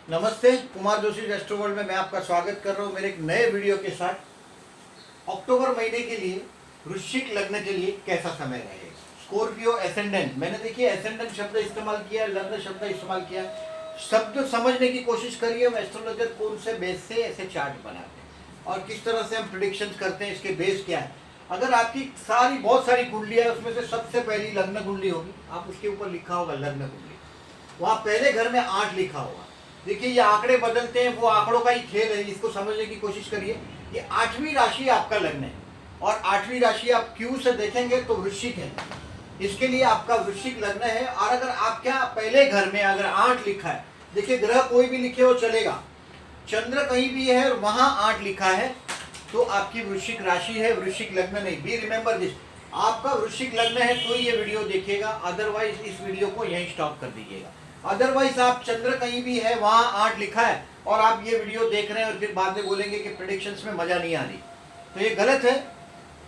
नमस्ते, Kumar Joshi astro world में मैं आपका स्वागत कर रहा हूं मेरे एक नए वीडियो के साथ। अक्टूबर महीने के लिए वृश्चिक लग्न के लिए कैसा समय रहेगा। स्कॉर्पियो एसेंडेंट, मैंने देखिए एसेंडेंट शब्द इस्तेमाल किया, लग्न शब्द इस्तेमाल किया। शब्द समझने की कोशिश करिए, हम एस्ट्रोलॉजर कौन से बेस से ऐसे चार्ट बनाते हैं और किस तरह से हम प्रेडिक्शन करते हैं, इसके बेस क्या है। अगर आपकी बहुत सारी कुंडलियाँ है, उसमें से सबसे पहली लग्न कुंडली होगी, आप उसके ऊपर लिखा होगा लग्न कुंडली, वहाँ पहले घर में 8 लिखा होगा। देखिए ये आंकड़े बदलते हैं, वो आंकड़ों का ही खेल है, इसको समझने की कोशिश करिए। ये 8वीं राशि आपका लग्न है और 8वीं राशि आप क्यू से देखेंगे तो वृश्चिक है, इसके लिए आपका वृश्चिक लग्न है। और अगर आपका पहले घर में अगर 8 लिखा है, देखिए ग्रह कोई भी लिखे हो चलेगा, चंद्र कहीं भी है और वहां 8 लिखा है तो आपकी वृश्चिक राशि है, वृश्चिक लग्न नहीं। बी रिमेंबर दिस, आपका वृश्चिक लग्न है तो ये वीडियो देखिएगा, अदरवाइज इस वीडियो को यहीं स्टॉप कर दीजिएगा। अदरवाइज आप चंद्र कहीं भी है वहां 8 लिखा है और आप ये वीडियो देख रहे हैं और फिर बाद में बोलेंगे कि प्रेडिक्शंस में मजा नहीं आ रही, तो ये गलत है।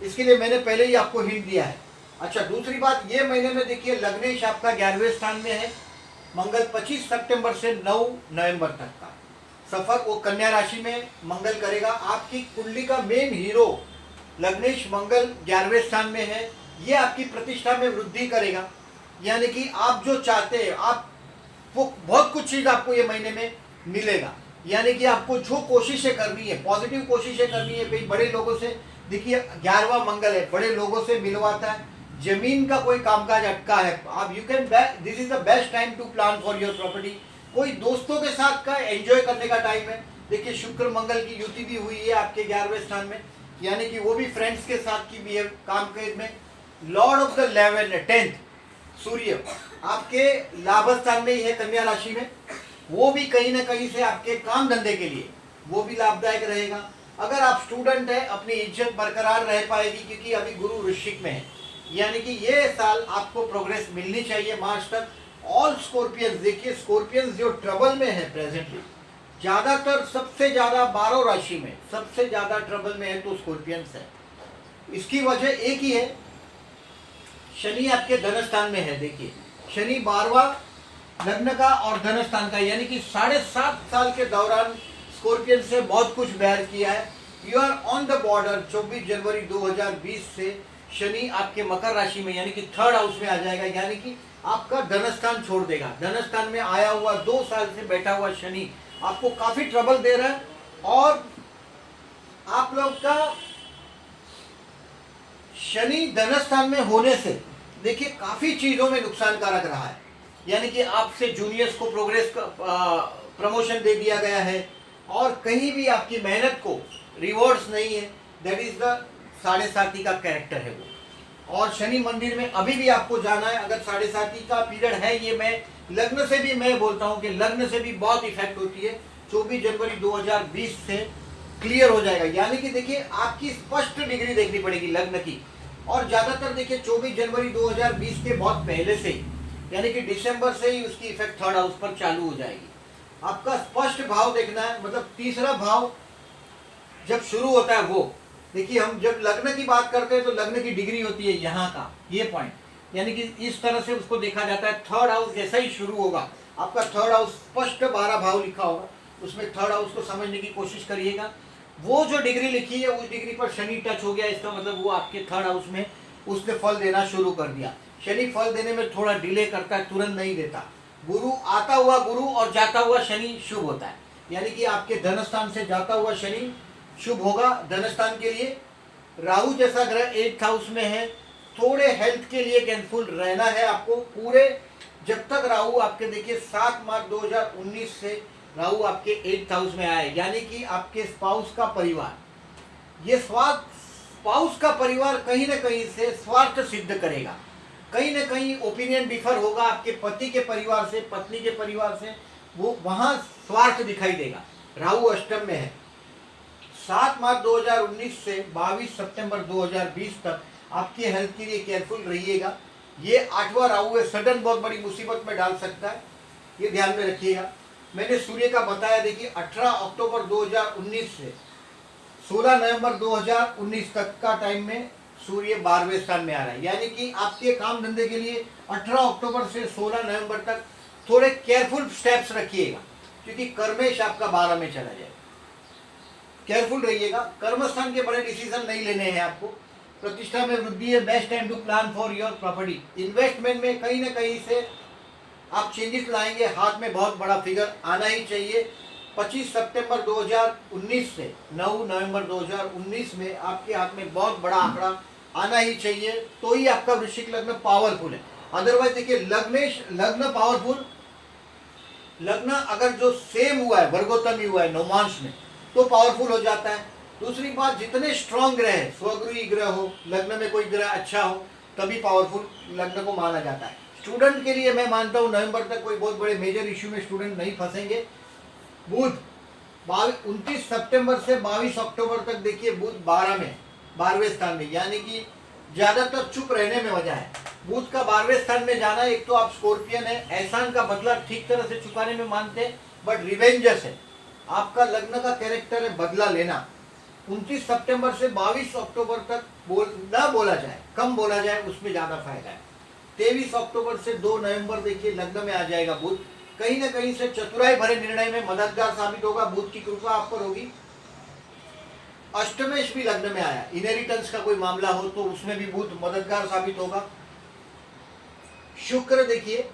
इसके लिए मैंने पहले ही आपको हिंट दिया है। अच्छा, दूसरी बात, ये महीने में देखिए लग्नेश आपका 11वें स्थान में है। मंगल 25 सितंबर से 9 नवंबर तक का सफर वो कन्या राशि में मंगल करेगा। आपकी कुंडली का मेन हीरो लग्नेश मंगल 11वें स्थान में है, ये आपकी प्रतिष्ठा में वृद्धि करेगा। यानी कि आप जो चाहते हैं, आप वो बहुत कुछ चीज आपको ये महीने में मिलेगा। यानी कि आपको जो कोशिशें करनी है, पॉजिटिव कोशिशें करनी है, भाई बड़े लोगों से, देखिए 11वां मंगल है, बड़े लोगों से मिलवाता है। जमीन का कोई कामकाज अटका है, आप you can, this is the best time to plan for your property. कोई दोस्तों के साथ का एंजॉय करने का टाइम है। देखिए शुक्र मंगल की युति भी हुई है आपके 11वें स्थान में, यानी कि वो भी फ्रेंड्स के साथ की भी है काम काज में। लॉर्ड ऑफ द 10th सूर्य आपके लाभ स्थान में ही है, कन्या राशि में, वो भी कहीं ना कहीं से आपके काम धंधे के लिए वो भी लाभदायक रहेगा। अगर आप स्टूडेंट है, अपनी इज्जत बरकरार रह पाएगी क्योंकि अभी गुरु वृश्चिक में है, यानी कि ये साल आपको प्रोग्रेस मिलनी चाहिए मार्च तक। ऑल स्कॉर्पियंस, देखिए स्कॉर्पियंस जो ट्रबल में है प्रेजेंटली, ज्यादातर सबसे ज्यादा 12 राशि में सबसे ज्यादा ट्रबल में है तो स्कॉर्पियंस है। इसकी वजह एक ही है, शनि आपके धन स्थान में है। देखिए शनि 12वां लग्न का और धन स्थान का, यानी कि 7.5 साल के दौरान स्कॉर्पियन से बहुत कुछ बैर किया है। You are on the border. 24 जनवरी 2020 से शनि आपके मकर राशि में यानी कि 3rd हाउस में आ जाएगा, यानी कि आपका धन स्थान छोड़ देगा। धन स्थान में आया हुआ 2 साल से बैठा हुआ शनि आपको काफी ट्रबल दे रहा है और आप लोग का शनि धन स्थान में होने से देखिए काफी चीजों में नुकसानकारक रहा है। यानी कि आपसे जूनियर्स को प्रमोशन दे दिया गया है और कहीं भी आपकी मेहनत को रिवॉर्ड्स नहीं है। दैट इज द 7.5 का कैरेक्टर है वो। और शनि मंदिर में अभी भी आपको जाना है। अगर 7.5 का पीरियड है, ये मैं लग्न से भी मैं बोलता हूँ कि लग्न से भी बहुत इफेक्ट होती है। 24 जनवरी 2020 से क्लियर हो जाएगा, यानी कि देखिए आपकी स्पष्ट डिग्री देखनी पड़ेगी लग्न की। और ज्यादातर देखिए 24 जनवरी 2020 के बहुत पहले से ही, यानी कि दिसंबर से ही उसकी इफेक्ट 3rd हाउस पर चालू हो जाएगी। आपका स्पष्ट भाव देखना है, मतलब तीसरा भाव जब शुरू होता है वो, देखिए हम जब लग्न की बात करते हैं तो लग्न की डिग्री होती है यहाँ का ये पॉइंट, यानी कि इस तरह से उसको देखा जाता है। 3rd हाउस जैसा ही शुरू होगा आपका 3rd हाउस, स्पष्ट 12 भाव लिखा होगा उसमें 3rd हाउस को समझने की कोशिश करिएगा। वो जो डिग्री लिखी है उस डिग्री पर शनि टच हो गया, इसका मतलब वो आपके 3rd हाउस में उसने फल देना शुरू कर दिया। शनि फल देने में थोड़ा डिले करता है, तुरंत नहीं देता। गुरु आता हुआ गुरु और जाता हुआ शनि शुभ होता है, यानी कि आपके धन स्थान से जाता हुआ शनि शुभ होगा धन स्थान के लिए। राहु जैसा ग्रह 8th हाउस में है, थोड़े हेल्थ के लिए केयरफुल रहना है आपको पूरे, जब तक राहु आपके देखिए 7 मार्च 2019 से राहु आपके 8th हाउस में आए, यानी कि आपके स्पाउस का परिवार, ये स्पाउस का परिवार कहीं ना कहीं से स्वार्थ सिद्ध करेगा, कहीं ना कहीं ओपिनियन डिफर होगा आपके पति के परिवार से, पत्नी के परिवार से, वो वहां स्वार्थ दिखाई देगा। राहु अष्टम में है। 7 मार्च 2019 से 22 सितंबर 2020 तक आपकी हेल्थ के लिए केयरफुल रहिएगा। ये 8वां राहु है, सडन बहुत बड़ी मुसीबत में डाल सकता है, ये ध्यान में रखिएगा। मैंने सूर्य का बताया, देखिए 18 अक्टूबर 2019 से 16 नवंबर 2019 तक का टाइम में सूर्य 12वें स्थान में आ रहा है, यानी कि आपके काम धंधे के लिए 18 अक्टूबर से 16 नवंबर तक थोड़े केयरफुल स्टेप्स रखिएगा, क्योंकि कर्मेश आपका 12 में चला जाएगा। केयरफुल रहिएगा, कर्म स्थान के बड़े डिसीजन नहीं लेने हैं आपको। प्रतिष्ठा में वृद्धि है, best time to plan for your property. Investment में कहीं ना कहीं से आप चेंजेस लाएंगे, हाथ में बहुत बड़ा फिगर आना ही चाहिए। 25 सितंबर 2019 से 9 नवंबर 2019 में आपके हाथ में बहुत बड़ा आंकड़ा आना ही चाहिए, तो ही आपका वृश्चिक लग्न पावरफुल है। अदरवाइज देखिए, लग्न पावरफुल, लग्न अगर जो सेम हुआ है, वर्गोत्तम हुआ है नौमांश में, तो पावरफुल हो जाता है। दूसरी बात, जितने स्ट्रांग ग्रह है, स्वगृही ग्रह हो, लग्न में कोई ग्रह अच्छा हो, तभी पावरफुल लग्न को माना जाता है। स्टूडेंट के लिए मैं मानता हूँ नवंबर तक कोई बहुत बड़े मेजर इश्यू में स्टूडेंट नहीं फंसेंगे। बुध 29 सितंबर से 22 अक्टूबर तक देखिए, बुध 12वें स्थान में, यानी कि ज्यादातर चुप रहने में वजह है। बुध का 12वें स्थान में जाना, एक तो आप स्कॉर्पियन है, एहसान का बदला ठीक तरह से चुकाने में मानते हैं, बट रिवेंजर्स है। आपका लग्न का कैरेक्टर है बदला लेना। 29 सितंबर से 22 अक्टूबर तक बोला जाए, कम बोला जाए, उसमें ज्यादा फायदा है। 23 अक्टूबर से 2 नवंबर देखिए लग्न में आ जाएगा बुध। कहीं ना कहीं से चतुराई भरे निर्णय में मददगार साबित होगा, बुध की कृपा आप पर होगी। अष्टमेश भी लग्न में आया, इनहेरिटेंस का कोई मामला हो तो उसमें भी बुध मददगार साबित होगा। शुक्र देखिए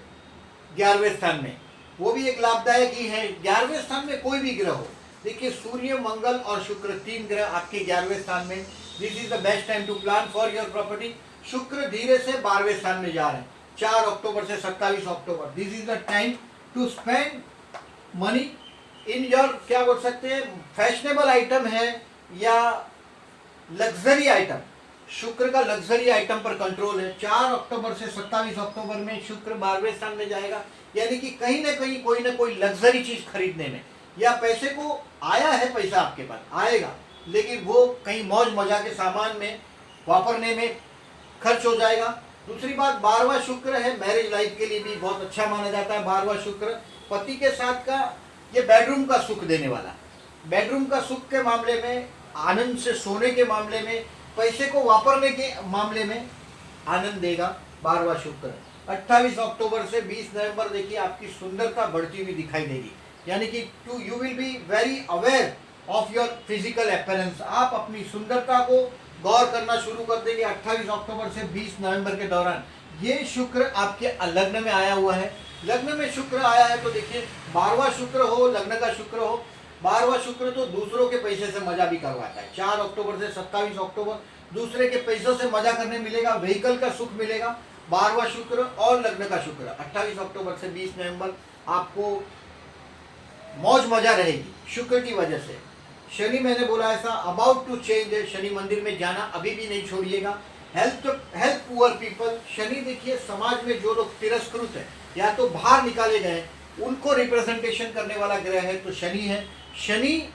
11वें स्थान में, वो भी एक लाभदायक ही है। 11वें स्थान में कोई भी ग्रह हो, देखिए सूर्य, मंगल और शुक्र, 3 ग्रह आपके 11वें स्थान में। This is the best time to plan for your property. Shukra धीरे से 12वें स्थान में जा रहे हैं, 4 अक्टूबर से 27 अक्टूबर। This is the time to spend money in your, क्या बोल सकते हैं, फैशनेबल आइटम है या लग्जरी आइटम। शुक्र का लग्जरी आइटम पर कंट्रोल है। 4 अक्टूबर से 27 अक्टूबर में शुक्र 12वें स्थान में जाएगा, यानी कि कहीं ना कहीं कोई ना कोई लग्जरी चीज खरीदने में, या पैसे को आया है, पैसा आपके पास आएगा, लेकिन वो कहीं मौज मजा के सामान में वापरने में खर्च हो जाएगा। दूसरी बात, 12वां शुक्र है, मैरिज लाइफ के लिए भी बहुत अच्छा माना जाता है। 12वां शुक्र पति के साथ का ये बेडरूम का सुख देने वाला, बेडरूम का सुख के मामले में, आनंद से सोने के मामले में, पैसे को वापरने के मामले में आनंद देगा 12वां शुक्र। 28 अक्टूबर से 20 नवंबर देखिए आपकी सुंदरता बढ़ती हुई दिखाई देगी, यानी कि you will be very aware of your physical appearance. आप अपनी सुंदरता को गौर करना शुरू कर देंगे 28 अक्टूबर से 20 नवंबर के दौरान। ये शुक्र आपके लग्न में आया हुआ है। लग्न में शुक्र आया है तो देखिए, 12वां शुक्र हो, लग्न का शुक्र हो, 12वां शुक्र तो दूसरों के पैसे से मजा भी करवाता है। 4 अक्टूबर से 27 अक्टूबर दूसरे के पैसों से मजा करने मिलेगा, व्हीकल का सुख मिलेगा। 12वां शुक्र और लग्न का शुक्र 28 अक्टूबर से 20 नवंबर आपको मौज मजा रहेगी शुक्र की वजह से। शनि, मैंने बोला ऐसा अबाउट टू चेंज है, शनि मंदिर में जाना अभी भी नहीं छोड़िएगा। हेल्प पुअर पीपल, शनि देखिए समाज में जो लोग तिरस्कृत है या तो बाहर निकाले गए, उनको रिप्रेजेंटेशन करने वाला ग्रह है तो शनि है। शनि,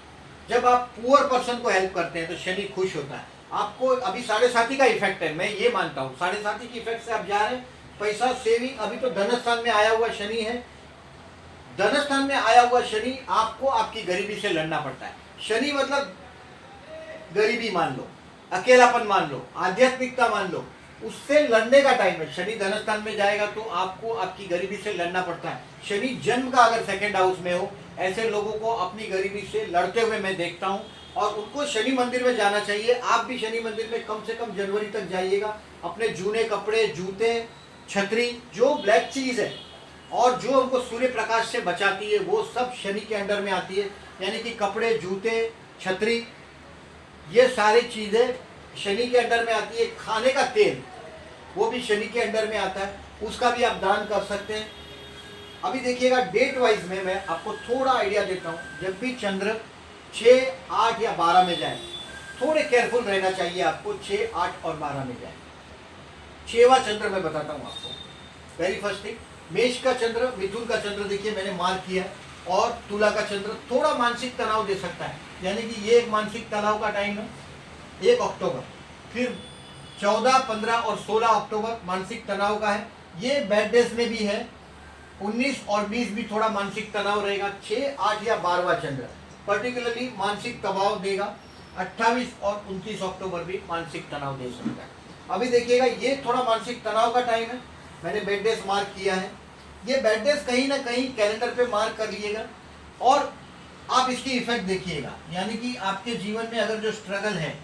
जब आप पुअर पर्सन को हेल्प करते हैं तो शनि खुश होता है। आपको अभी 7.5 का इफेक्ट है, मैं ये मानता हूँ 7.5 की इफेक्ट से आप जा रहे हैं, पैसा सेविंग। अभी तो धन स्थान में आया हुआ शनि है, धन स्थान में आया हुआ शनि आपको आपकी गरीबी से लड़ना पड़ता है। शनि मतलब गरीबी मान लो, अकेलापन मान लो, आध्यात्मिकता मान लो, उससे लड़ने का टाइम है। शनि धन स्थान में जाएगा तो आपको आपकी गरीबी से लड़ना पड़ता है। शनि जन्म का अगर 2nd हाउस में हो, ऐसे लोगों को अपनी गरीबी से लड़ते हुए मैं देखता हूँ, और उनको शनि मंदिर में जाना चाहिए। आप भी शनि मंदिर में कम से कम जनवरी तक जाइएगा। अपने जूने कपड़े, जूते, छतरी, जो ब्लैक चीज है और जो हमको सूर्य प्रकाश से बचाती है, वो सब शनि के अंडर में आती है। यानी कि कपड़े, जूते, छतरी, ये सारी चीजें शनि के अंडर में आती है। खाने का तेल, वो भी शनि के अंडर में आता है, उसका भी आप दान कर सकते हैं। अभी देखिएगा डेट वाइज में मैं आपको थोड़ा आइडिया देता हूँ। जब भी चंद्र 6, 8 या 12 में जाए, थोड़े केयरफुल रहना चाहिए आपको। 6, 8 और 12 में जाए। 6वां चंद्र मैं बताता हूँ आपको। वेरी फर्स्ट थिंग, मेष का चंद्र, मिथुन का चंद्र देखिए मैंने मार्क किया, और तुला का चंद्र थोड़ा मानसिक तनाव दे सकता है। यानी कि ये एक मानसिक तनाव का टाइम है 1 अक्टूबर, फिर 14, 15 और 16 अक्टूबर मानसिक तनाव का है। ये बैड डेज में भी है। 19 और 20 भी थोड़ा मानसिक तनाव रहेगा। 6, 8 या 12वां चंद्र पर्टिकुलरली मानसिक दबाव देगा। 28 और 29 अक्टूबर भी मानसिक तनाव दे सकता है। अभी देखिएगा ये थोड़ा मानसिक तनाव का टाइम है, मैंने बेड डेज मार्क किया है। ये बेड डेज कहीं ना कहीं कैलेंडर पे मार्क कर लीजिएगा और आप इसकी इफेक्ट देखिएगा, यानी कि आपके जीवन में अगर जो स्ट्रगल है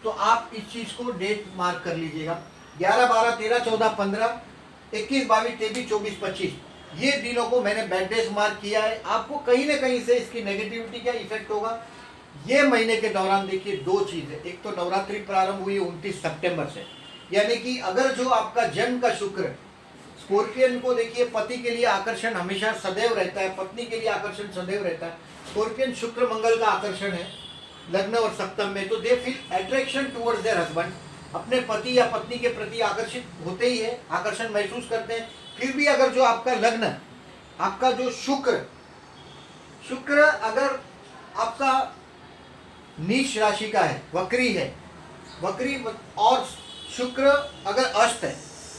तो आप इस चीज़ को डेट मार्क कर लीजिएगा। 11, 12, 13, 14, 15, 21, 22, 23, 24, 25 ये दिनों को मैंने बेड डेज मार्क किया है। आपको कहीं ना कहीं से इसकी नेगेटिविटी का इफेक्ट होगा। ये महीने के दौरान देखिए दो चीज़ें, एक तो नवरात्रि प्रारंभ हुई 29 सितंबर से, यानी कि अगर जो आपका जन्म का शुक्र, स्कॉर्पियन को देखिए पति के लिए आकर्षण हमेशा सदैव रहता है, पत्नी के लिए आकर्षण सदैव रहता है। स्कॉर्पियन शुक्र मंगल का आकर्षण है लग्न और सप्तम में, तो they feel attraction towards their husband, अपने पति या पत्नी के प्रति आकर्षित होते ही है, आकर्षण महसूस करते हैं। फिर भी अगर जो आपका लग्न, आपका जो शुक्र अगर आपका नीच राशि का है, वक्री है, वक्री और शुक्र अगर अस्त है,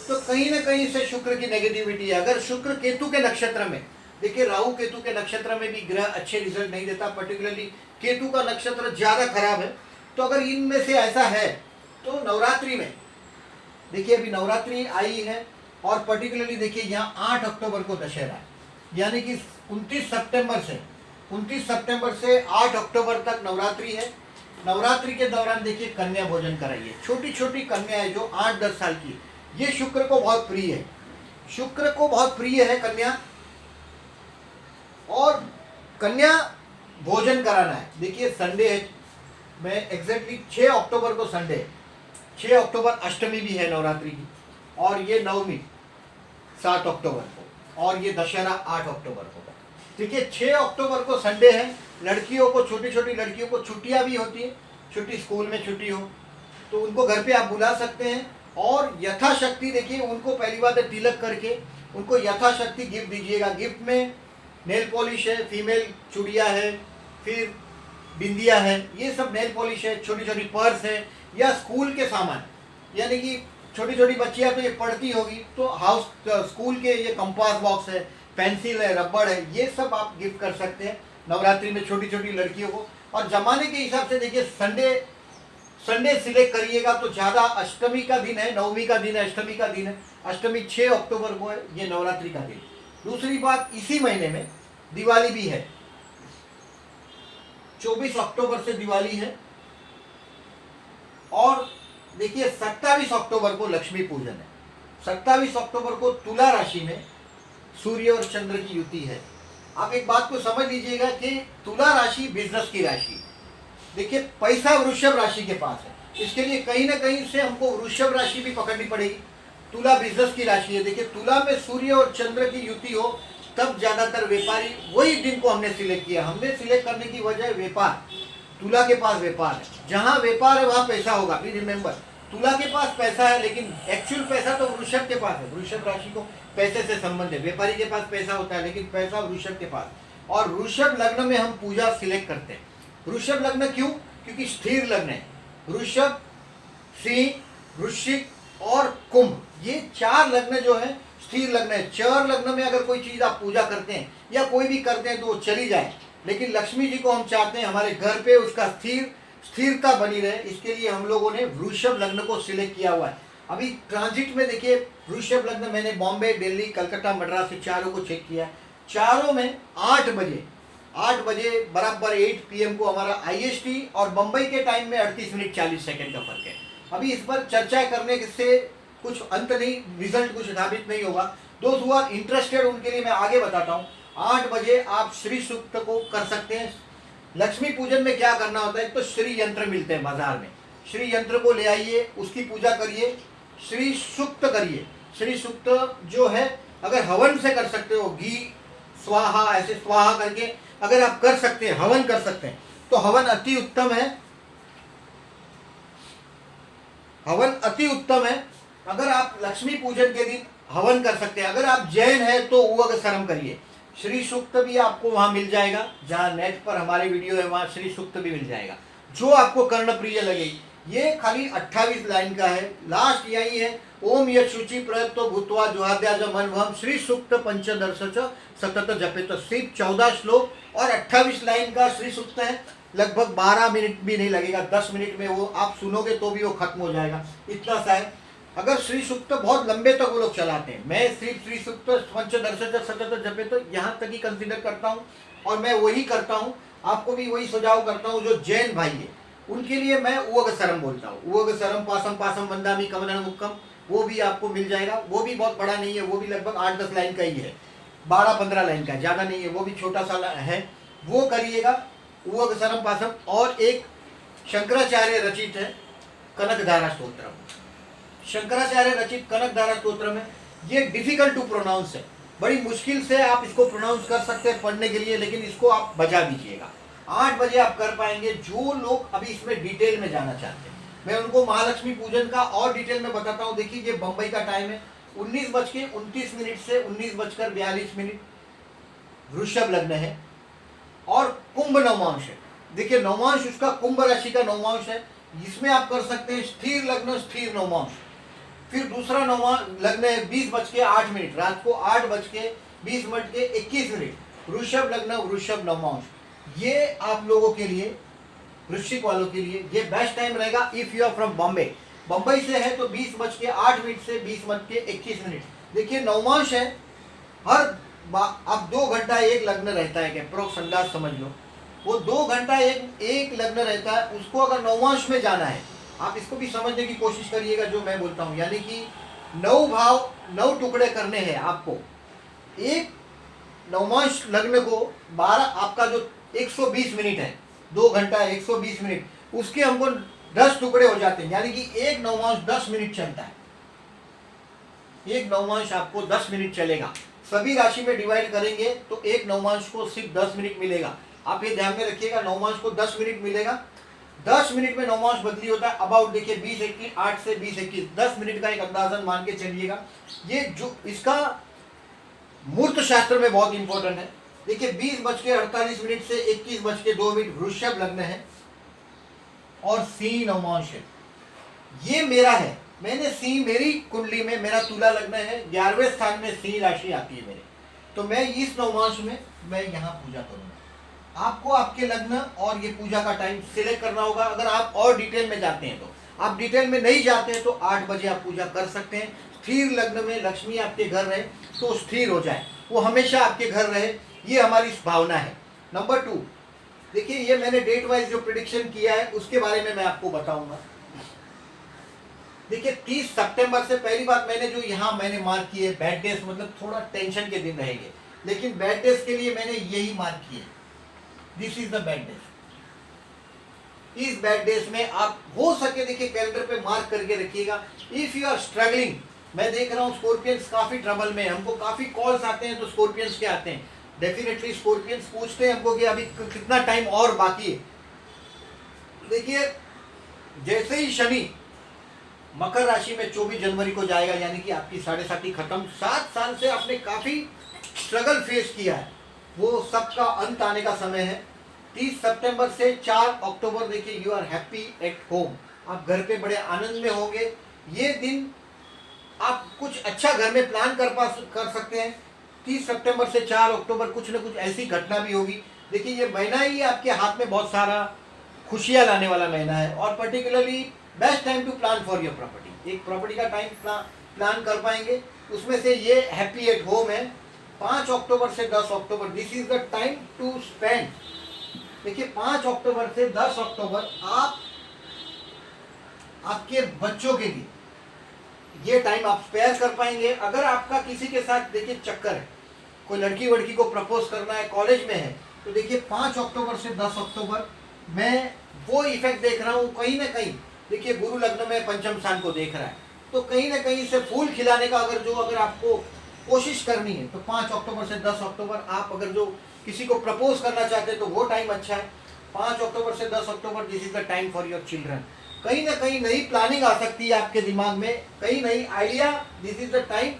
तो कहीं ना कहीं से शुक्र की नेगेटिविटी है। अगर शुक्र केतु के नक्षत्र में, देखिए राहु केतु के नक्षत्र में भी ग्रह अच्छे रिजल्ट नहीं देता, पर्टिकुलरली केतु का नक्षत्र ज़्यादा खराब है। तो अगर इनमें से ऐसा है तो नवरात्रि में देखिए, अभी नवरात्रि आई है और पर्टिकुलरली देखिए यहाँ 8 अक्टूबर को दशहरा है, यानी कि 29 सितंबर से 8 अक्टूबर तक नवरात्रि है। नवरात्रि के दौरान देखिए कन्या भोजन कराइए, छोटी छोटी कन्याएं जो 8-10 साल की, ये शुक्र को बहुत प्रिय है, शुक्र को बहुत प्रिय है कन्या, और कन्या भोजन कराना है। देखिए संडे है, मैं एग्जैक्टली 6 अक्टूबर को संडे है, 6 अक्टूबर अष्टमी भी है नवरात्रि की, और ये नवमी 7 अक्टूबर को, और ये दशहरा 8 अक्टूबर को। ठीक है, 6 अक्टूबर को संडे है। लड़कियों को, छोटी छोटी लड़कियों को छुट्टियां भी होती है, छुट्टी स्कूल में छुट्टी हो तो उनको घर पे आप बुला सकते हैं, और यथाशक्ति देखिए उनको पहली बात है तिलक करके उनको यथाशक्ति गिफ्ट दीजिएगा। गिफ्ट में नेल पॉलिश है, फीमेल चूड़िया है, फिर बिंदिया है, ये सब नेल पॉलिश है, छोटी छोटी पर्स है, या स्कूल के सामान, यानी कि छोटी छोटी बच्चियां तो ये पढ़ती होगी, तो हाउस स्कूल के ये कंपास बॉक्स है, पेंसिल है, रबड़ है, ये सब आप गिफ्ट कर सकते हैं नवरात्रि में छोटी छोटी लड़कियों को। और जमाने के हिसाब से देखिए संडे सिलेक्ट करिएगा तो ज़्यादा, अष्टमी का दिन है, नवमी का दिन है, अष्टमी का दिन है, अष्टमी 6 अक्टूबर को है, ये नवरात्रि का दिन। दूसरी बात, इसी महीने में दिवाली भी है, 24 अक्टूबर से दिवाली है, और देखिए 27 अक्टूबर को लक्ष्मी पूजन है। 27 अक्टूबर को तुला राशि में सूर्य और चंद्र की युति है। आप एक बात को समझ लीजिएगा कि तुला राशि बिजनेस की राशि, देखिए पैसा वृषभ राशि के पास है, इसके लिए कहीं ना कहीं से हमको वृषभ राशि भी पकड़नी पड़ेगी। तुला बिजनेस की राशि है, देखिए तुला में सूर्य और चंद्र की युति हो तब ज्यादातर व्यापारी, वही दिन को हमने सिलेक्ट किया। हमने सिलेक्ट करने की वजह व्यापार, तुला के पास व्यापार है, जहाँ व्यापार है वहाँ पैसा होगा। प्लीज रिमेंबर, तुला के पास पैसा है लेकिन एक्चुअल पैसा तो वृषभ के पास है। वृषभ राशि को पैसे से संबंध है, व्यापारी के पास पैसा होता है लेकिन पैसा वृषभ के पास। और वृषभ लग्न में हम पूजा सिलेक्ट करते हैं। वृषभ लग्न क्यों? क्योंकि स्थिर लग्न है। वृषभ, सिंह, वृश्चिक और कुंभ, ये 4 लग्न जो है स्थिर लग्न है। 4 लग्न में अगर कोई चीज आप पूजा करते हैं या कोई भी करते हैं तो वो चली जाए, लेकिन लक्ष्मी जी को हम चाहते हैं हमारे घर पे उसका स्थिरता बनी रहे, इसके लिए हम लोगों ने वृषभ लग्न को सिलेक्ट किया हुआ है। अभी ट्रांजिट में देखिए वृषभ लग्न मैंने बॉम्बे, दिल्ली, कलकत्ता, मद्रास से चारों को चेक किया। चारों में 8 बजे बराबर 8 PM को हमारा IST, और बम्बई के टाइम में 38 मिनट 40 सेकंड का फर्क है। अभी इस पर चर्चा करने से कुछ अंत नहीं, रिजल्ट कुछ साबित नहीं होगा। दोस्त हु आर इंटरेस्टेड उनके लिए मैं आगे बताता हूँ। 8 बजे आप श्री सूक्त को कर सकते हैं। लक्ष्मी पूजन में क्या करना होता है, तो श्री यंत्र मिलते हैं बाजार में, श्री यंत्र को ले आइए, उसकी पूजा करिए, श्री सूक्त करिए। श्री सूक्त जो है अगर हवन से कर सकते हो, घी स्वाहा, ऐसे स्वाहा करके अगर आप कर सकते हैं, हवन कर सकते हैं, तो हवन अति उत्तम है। हवन अति उत्तम है। अगर आप लक्ष्मी पूजन के दिन हवन कर सकते हैं। अगर आप जैन है तो उवग शर्म करिए, श्री सूक्त भी आपको वहां मिल जाएगा, जहां नेट पर हमारे वीडियो है वहां श्री सूक्त भी मिल जाएगा, जो आपको कर्णप्रिय लगेगी। ये खाली 28 लाइन का है, लास्ट यही है, ओम यत् शुचि प्रयत्तो भूत्वा जुहाद्याज मनवहम श्री सूक्त पंचदर्श सतत जपेत। सिर्फ 14 श्लोक और 28 लाइन का श्री सूक्त है। लगभग 12 मिनट भी नहीं लगेगा, 10 मिनट में वो आप सुनोगे तो भी वो खत्म हो जाएगा, इतना सा है। अगर श्री सूक्त बहुत लंबे तक वो लोग चलाते हैं, मैं सिर्फ श्री सूक्त पंचदर्श सतत जपे तो यहाँ तक ही कंसीडर करता हूँ, और मैं वही करता हूँ, आपको भी वही सुझाव करता हूँ। जो जैन भाई है उनके लिए मैं उवग सरम बोलता हूँ, उवग सरम पासम पासम वंदामी कमलन मुक्कम, वो भी आपको मिल जाएगा। वो भी बहुत बड़ा नहीं है, वो भी लगभग 8-10 लाइन का ही है, 12-15 लाइन का, ज़्यादा नहीं है, वो भी छोटा सा है, वो करिएगा उवग सरम पासम। और एक शंकराचार्य रचित है कनकधारा स्तोत्रम, शंकराचार्य रचित कनकधारा स्तोत्रम है। ये डिफिकल्ट टू प्रोनाउंस है, बड़ी मुश्किल से आप इसको प्रोनाउंस कर सकते हैं पढ़ने के लिए, लेकिन इसको आप बजा दीजिएगा, 8 बजे आप कर पाएंगे। जो लोग अभी इसमें डिटेल में जाना चाहते हैं, मैं उनको महालक्ष्मी पूजन का और डिटेल में बताता हूँ। देखिए ये बम्बई का टाइम है, 19:29 से 19:42 वृषभ लग्न है और कुंभ नवमांश है। देखिए नवमांश उसका कुंभ राशि का नवमांश है, इसमें आप कर सकते हैं स्थिर लग्न स्थिर नवमांश। फिर दूसरा नवमांश लग्न है 20:08 रात को 8:20 वृषभ लग्न वृषभ नवमांश। ये आप लोगों के लिए, वृश्चिक वालों के लिए ये बेस्ट टाइम रहेगा if you are from Bombay. Bambai से है तो 20:08 से 20:21। देखिए नवमांश है, हर अब 2 घंटा एक लग्न रहता है, क्या प्रोक्ष अंदाज समझ लो, वो 2 घंटा एक लग्न रहता है, उसको अगर नवमांश में जाना है, आप इसको भी समझने की कोशिश करिएगा जो मैं बोलता हूँ। यानी कि 9 भाव 9 टुकड़े करने हैं आपको, एक नवमांश लग्न को 12 आपका जो 120 मिनट है, 2 घंटा 120 मिनट, उसके हमको 10 टुकड़े हो जाते हैं, यानी कि एक नवमांश 10 मिनट चलता है, एक नवमांश आपको 10 मिनट चलेगा। सभी राशि में डिवाइड करेंगे तो एक नवमांश को सिर्फ 10 मिनट मिलेगा। आप ये ध्यान में रखिएगा, नवमांश को 10 मिनट मिलेगा, 10 मिनट में नवमांश बदली होता है। अबाउट देखिए 20-21, 8 से 20-21, 10 मिनट का एक अंदाजन मान के चलिएगा। ये जो इसका मूर्त शास्त्र में बहुत इंपॉर्टेंट है। देखिए 20:48 से 21:02 वृषभ लग्न है और सिंह नवमांश है। ये मेरा है, मैंने सिंह, मेरी कुंडली में मेरा तुला लग्न है, 11वें स्थान में सिंह राशि आती है मेरे, तो मैं इस नवमांश में मैं यहाँ पूजा करूंगा। आपको आपके लग्न और ये पूजा का टाइम सिलेक्ट करना होगा। अगर आप और डिटेल में जाते हैं, तो आप डिटेल में नहीं जाते हैं तो 8 बजे आप पूजा कर सकते हैं। स्थिर लग्न में लक्ष्मी आपके घर रहे तो स्थिर हो जाए, वो हमेशा आपके घर रहे, ये हमारी भावना है। नंबर 2, देखिए ये मैंने डेट वाइज जो प्रिडिक्शन किया है उसके बारे में मैं आपको बताऊंगा। देखिए 30 सितंबर से पहली बात मैंने जो यहाँ मैंने मार्क किए बैड डेज, मतलब थोड़ा टेंशन के दिन रहेंगे, लेकिन बैड डेज के लिए मैंने यही मार्क किए, this is the bad days. इस बैड डेज में आप हो सके देखिए कैलेंडर पे मार्क करके रखिएगा। इफ यू आर स्ट्रगलिंग, मैं देख रहा हूँ स्कॉर्पियंस काफी ट्रबल में है, हमको काफी कॉल्स आते हैं, तो स्कॉर्पियंस के आते हैं, डेफिनेटली स्कॉर्पियंस पूछते हैं हमको कि अभी कितना टाइम और बाकी है। देखिए जैसे ही शनि मकर राशि में 24 जनवरी को जाएगा, यानी कि आपकी 7.5 खत्म, 7 साल से आपने काफी स्ट्रगल फेस किया है, वो सबका अंत आने का समय है। 30 सितंबर से 4 अक्टूबर देखिए you are happy at home, आप घर पे बड़े आनंद में होंगे। ये दिन आप कुछ अच्छा घर में प्लान कर सकते हैं। 30 सितंबर से 4 अक्टूबर कुछ न कुछ ऐसी घटना भी होगी। देखिए ये महीना ही आपके हाथ में बहुत सारा खुशियां लाने वाला महीना है, और particularly best time to plan for your property, एक प्रॉपर्टी का टाइम प्लान कर पाएंगे। उसमें से ये हैप्पी एट होम है। 5 अक्टूबर से 10 अक्टूबर this is the time to spend. देखिए 5 अक्टूबर से 10 अक्टूबर आप आपके बच्चों के लिए ये टाइम आप स्पेयर कर पाएंगे। अगर आपका किसी के साथ देखिए चक्कर है, कोई लड़की वड़की को प्रपोज करना है, कॉलेज में है, तो देखिए 5 अक्टूबर से 10 अक्टूबर मैं वो इफेक्ट देख रहा हूँ। कहीं ना कहीं देखिए गुरु लग्न में पंचम स्थान को देख रहा है, तो कहीं ना कहीं से फूल खिलाने का अगर आपको कोशिश करनी है तो 5 अक्टूबर से 10 अक्टूबर आप अगर जो किसी को प्रपोज करना चाहते हैं तो वो टाइम अच्छा है। 5 अक्टूबर से 10 अक्टूबर this is the time for your children. कहीं ना कहीं नई प्लानिंग आ सकती है आपके दिमाग में, कहीं नई idea, this is the time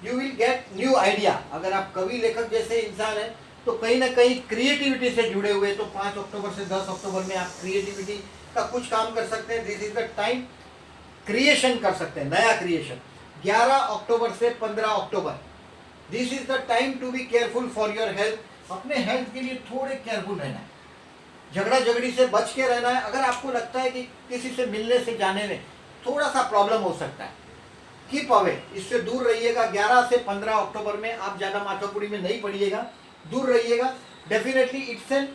you will get new idea. अगर आप कवि लेखक जैसे इंसान हैं तो कहीं ना कहीं क्रिएटिविटी से जुड़े हुए, तो 5 अक्टूबर से 10 अक्टूबर में आप क्रिएटिविटी का कुछ काम कर सकते हैं। This is the time creation कर सकते हैं, नया क्रिएशन। 11 अक्टूबर से 15 अक्टूबर this is the time to be careful for your health. अपने हेल्थ के लिए थोड़े केयरफुल रहना है, झगड़ा झगड़ी से बच के रहना है। अगर आपको लगता है कि किसी से मिलने से जाने में थोड़ा सा प्रॉब्लम हो सकता है कीप अवे, इससे दूर रहिएगा। 11 से 15 अक्टूबर में आप ज़्यादा माथापुरी में नहीं पड़िएगा, दूर रहिएगा। Definitely it's an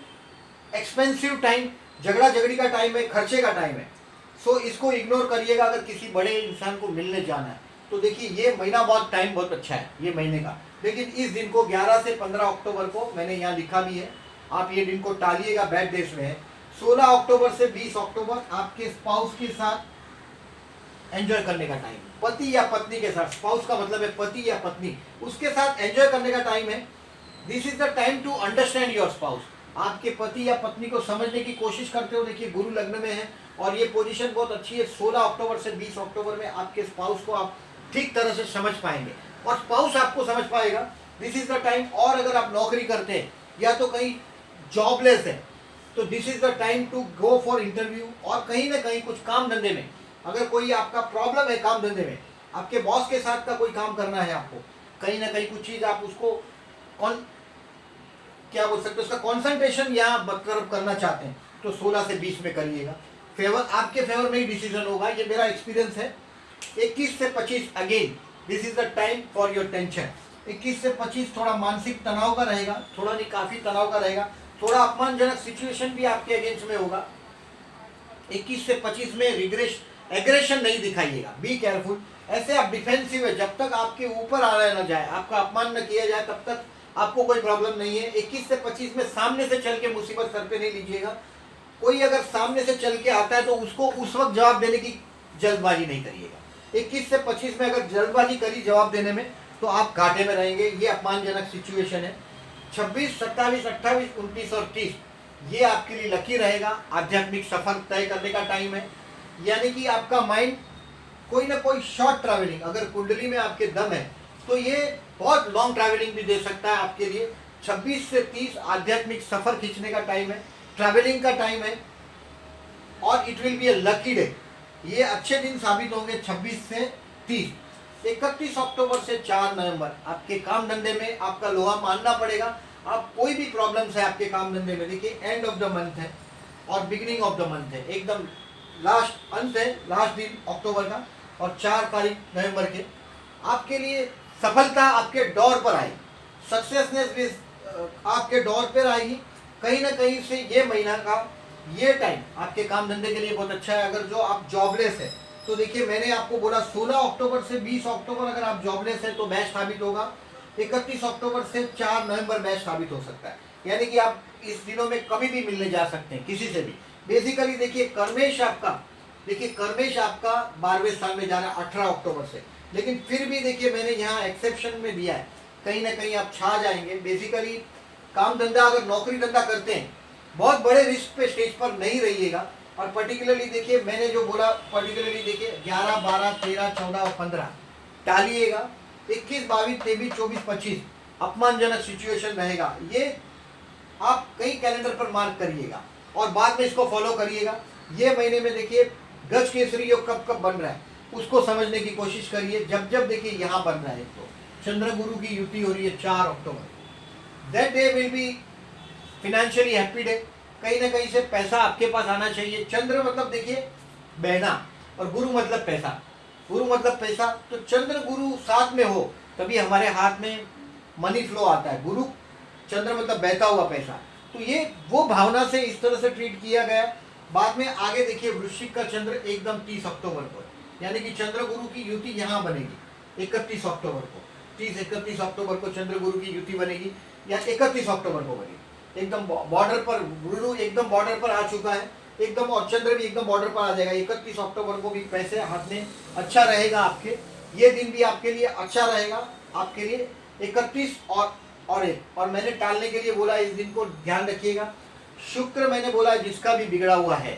expensive time, झगड़ा झगड़ी का टाइम है, खर्चे का टाइम है। सो इसको इग्नोर करिएगा। अगर किसी बड़े इंसान को मिलने जाना है तो देखिए ये महीना बहुत टाइम बहुत अच्छा है ये महीने का, लेकिन इस दिन को 11 से 15 अक्टूबर को मैंने यहाँ लिखा भी है, आप ये दिन को टालिएगा, बैड डेज में है। 16 अक्टूबर से 20 अक्टूबर आपके स्पाउस के साथ एंजॉय करने का टाइम, पति या पत्नी के साथ, स्पाउस का मतलब है पति या पत्नी, उसके साथ एंजॉय करने का टाइम है। This is the time to understand your spouse. आपके पति या पत्नी को समझने की कोशिश करते हो। देखिए गुरु लग्न में है और ये पोजीशन बहुत अच्छी है। 16 अक्टूबर से 20 अक्टूबर में आपके स्पाउस को आप ठीक तरह से समझ पाएंगे और स्पाउस आपको समझ पाएगा। This is the time. और अगर आप नौकरी करते हैं या तो कहीं जॉबलेस है तो this is the time to go for interview. और कहीं ना कहीं कुछ काम धंधे में अगर कोई आपका प्रॉब्लम है, काम धंधे में आपके बॉस के साथ का कोई काम करना है आपको, कहीं ना कहीं कुछ चीज़ आप उसको क्या बोल सकते हैं, उसका कॉन्सेंट्रेशन यहाँ बरकरार करना चाहते हैं तो 16 से 20 में करिएगा। फेवर आपके फेवर में ही डिसीजन होगा, ये मेरा एक्सपीरियंस है। 21 से 25 again this is the time for your tension. 21 से 25 थोड़ा मानसिक तनाव का रहेगा, थोड़ा नहीं काफ़ी तनाव का रहेगा, थोड़ा अपमानजनक सिचुएशन भी आपके अगेंस्ट में होगा। 21 से 25 में एग्रेशन नहीं दिखाइएगा, बी केयरफुल। ऐसे आप डिफेंसिव है, जब तक आपके ऊपर आ रहा न जाए, आपका अपमान न किया जाए, तब तक आपको कोई प्रॉब्लम नहीं है। 21 से 25 में सामने से चल के मुसीबत सर पे नहीं लीजिएगा। कोई अगर सामने से चल के आता है तो उसको उस वक्त जवाब देने की जल्दबाजी नहीं करिएगा। 21 से 25 में अगर जल्दबाजी करी जवाब देने में तो आप घाटे में रहेंगे, ये अपमानजनक सिचुएशन है। 26, 27, 28, 29 और 30 ये आपके लिए लकी रहेगा। आध्यात्मिक सफर तय करने का टाइम है, यानी कि आपका माइंड कोई ना कोई शॉर्ट ट्रैवलिंग, अगर कुंडली में आपके दम है तो ये बहुत लॉन्ग ट्रैवलिंग भी दे सकता है आपके लिए। 26 से 30 आध्यात्मिक सफर खींचने का टाइम है, ट्रैवलिंग का टाइम है और it will be A lucky day. ये अच्छे दिन साबित होंगे 26 से 30। 31 अक्टूबर से 4 नवंबर आपके काम धंधे में आपका लोहा मानना पड़ेगा। आप कोई भी प्रॉब्लम्स है आपके काम धंधे में, देखिए एंड ऑफ द मंथ है और बिगिनिंग ऑफ द मंथ है, एकदम लास्ट अंत है, लास्ट दिन अक्टूबर का और 4 तारीख नवंबर के आपके लिए सफलता आपके डोर पर आएगी, सक्सेसनेस भी आपके डोर पर आएगी। कहीं ना कहीं से ये महीना का ये टाइम आपके काम धंधे के लिए बहुत अच्छा है। अगर जो आप जॉबलेस है तो देखिए मैंने आपको बोला 16 अक्टूबर से 20 अक्टूबर अगर आप जॉबलेस है तो बेस्ट साबित होगा। 31 अक्टूबर से 4 नवंबर बेस्ट साबित हो सकता है, यानी कि आप इस दिनों में कभी भी मिलने जा सकते हैं किसी से भी। बेसिकली देखिए कर्मेश आपका 12वें स्थान में जा रहा है 18 अक्टूबर से, लेकिन फिर भी देखिए मैंने यहाँ एक्सेप्शन में दिया है, कहीं ना कहीं आप छा जाएंगे। बेसिकली काम धंधा अगर नौकरी धंधा करते हैं बहुत बड़े रिस्क पे स्टेज पर नहीं रहिएगा। और पर्टिकुलरली देखिए मैंने जो बोला, पर्टिकुलरली देखिए 11, 12, 13, 14 और 15 टालिएगा। 21, 22, 23, 24, 25 अपमानजनक सिचुएशन रहेगा, ये आप कई कैलेंडर पर मार्क करिएगा और बाद में इसको फॉलो करिएगा। ये महीने में देखिए गज केसरी योग कब कब बन रहा है उसको समझने की कोशिश करिए। जब जब देखिए यहाँ बन रहा है तो चंद्र गुरु की युति हो रही है 4 अक्टूबर, that day will be financially happy day. कहीं ना कहीं से पैसा आपके पास आना चाहिए। चंद्र मतलब देखिए बहना और गुरु मतलब पैसा, गुरु मतलब पैसा, तो चंद्र गुरु साथ में हो तभी हमारे हाथ में मनी फ्लो आता है। गुरु चंद्र मतलब बहता हुआ पैसा, तो ये वो भावना से इस तरह से ट्रीट किया गया। बाद में आगे देखिए वृश्चिक का चंद्र एकदम 30 अक्टूबर को, यानी कि चंद्र गुरु की युति यहाँ बनेगी 31 अक्टूबर को। 31 अक्टूबर को चंद्र गुरु की युति बनेगी या 31 अक्टूबर को बनेगी। एकदम बॉर्डर पर गुरु एकदम बॉर्डर पर आ चुका है एकदम, और चंद्र भी एकदम बॉर्डर पर आ जाएगा। 31 अक्टूबर को भी पैसे हाथ में अच्छा रहेगा आपके, ये दिन भी आपके लिए अच्छा रहेगा आपके लिए। 31 और 1 और मैंने टालने के लिए बोला, इस दिन को ध्यान रखिएगा। शुक्र मैंने बोला जिसका भी बिगड़ा हुआ है।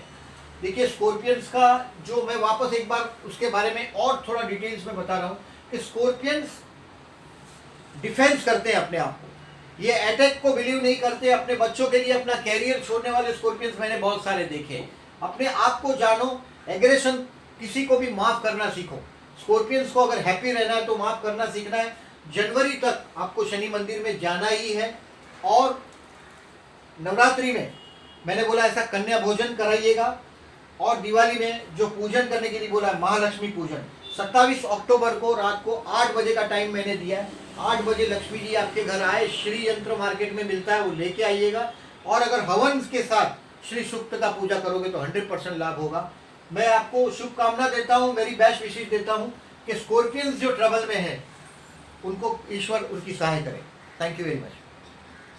देखिए स्कॉर्पियंस का जो मैं वापस एक बार उसके बारे में और थोड़ा डिटेल्स में बता रहा हूँ कि स्कॉर्पियंस डिफेंस करते हैं अपने आप को, ये अटैक को बिलीव नहीं करते। अपने बच्चों के लिए अपना कैरियर छोड़ने वाले स्कॉर्पियंस मैंने बहुत सारे देखे। अपने आप को जानो, एग्रेशन, किसी को भी माफ करना सीखो। स्कॉर्पियंस को अगर हैप्पी रहना है तो माफ करना सीखना है। जनवरी तक आपको शनि मंदिर में जाना ही है और नवरात्रि में मैंने बोला ऐसा कन्या भोजन कराइएगा। और दिवाली में जो पूजन करने के लिए बोला है महालक्ष्मी पूजन, 27 अक्टूबर को रात को 8 बजे का टाइम मैंने दिया है। 8 बजे लक्ष्मी जी आपके घर आए, श्री यंत्र मार्केट में मिलता है, वो लेके आइएगा। और अगर हवन के साथ श्री सूक्त का पूजा करोगे तो 100% लाभ होगा। मैं आपको शुभकामना देता हूँ, मेरी बेस्ट विशेष देता हूँ कि स्कॉर्पियंस जो ट्रबल में है उनको ईश्वर उनकी सहाय करे। Thank you very much.